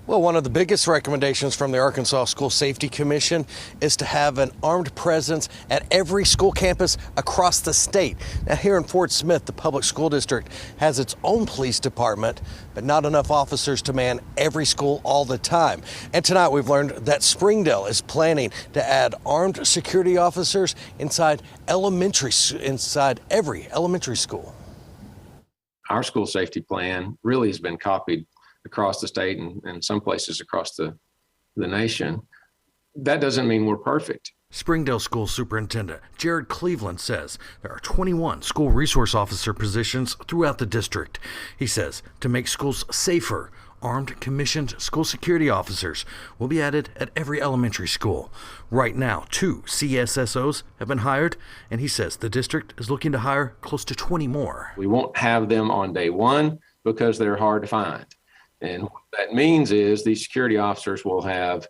Well, one of the biggest recommendations from the Arkansas School Safety Commission is to have an armed presence at every school campus across the state. Now, here in Fort Smith, the public school district has its own police department, but not enough officers to man every school all the time. And tonight we've learned that Springdale is planning to add armed security officers inside every elementary school. Our school safety plan really has been copied across the state and some places across the nation. That doesn't mean we're perfect. Springdale School Superintendent Jared Cleveland says there are 21 school resource officer positions throughout the district. He says to make schools safer, armed commissioned school security officers will be added at every elementary school. Right now, 2 CSSOs have been hired, and he says the district is looking to hire close to 20 more. We won't have them on day one because they're hard to find. And what that means is these security officers will have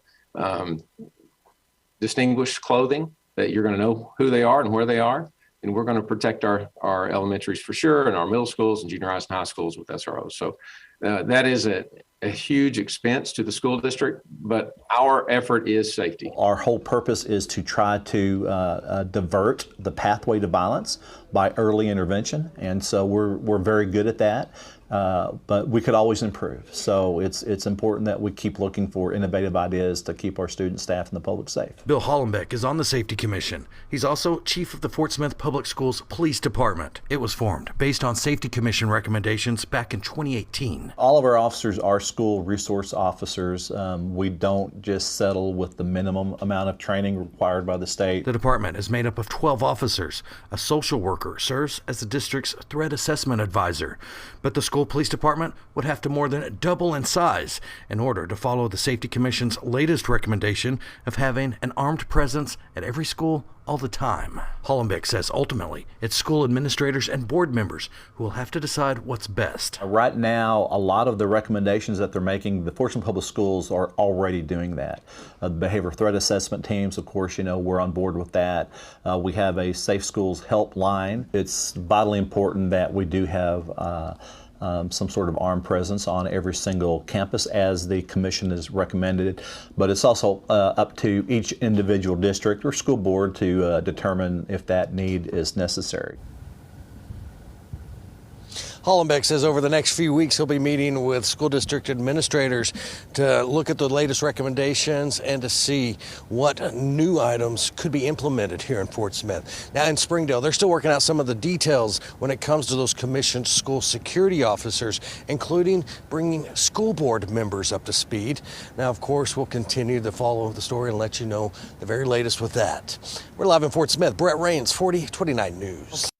distinguished clothing that you're going to know who they are and where they are. And we're going to protect our elementaries for sure, and our middle schools and junior highs and high schools with SROs. So that is a huge expense to the school district, but our effort is safety. Our whole purpose is to try to divert the pathway to violence by early intervention, and so we're very good at that. But we could always improve. So it's important that we keep looking for innovative ideas to keep our students, staff, and the public safe. Bill Hollenbeck is on the Safety Commission. He's also chief of the Fort Smith Public Schools Police Department. It was formed based on Safety Commission recommendations back in 2018. All of our officers are school resource officers. We don't just settle with the minimum amount of training required by the state. The department is made up of 12 officers. A social worker serves as the district's threat assessment advisor. But the school police department would have to more than double in size in order to follow the Safety Commission's latest recommendation of having an armed presence at every school all the time. Hollenbeck says ultimately it's school administrators and board members who will have to decide what's best. Right now, a lot of the recommendations that they're making, the Fort Smith Public Schools are already doing that. The behavior threat assessment teams, of course, we're on board with that. We have a Safe Schools helpline. It's vitally important that we do have some sort of armed presence on every single campus as the commission has recommended, but it's also up to each individual district or school board to determine if that need is necessary. Hollenbeck says over the next few weeks he'll be meeting with school district administrators to look at the latest recommendations and to see what new items could be implemented here in Fort Smith. Now in Springdale, they're still working out some of the details when it comes to those commissioned school security officers, including bringing school board members up to speed. Now, of course, we'll continue to follow the story and let you know the very latest with that. We're live in Fort Smith. Brett Rains, 4029 News.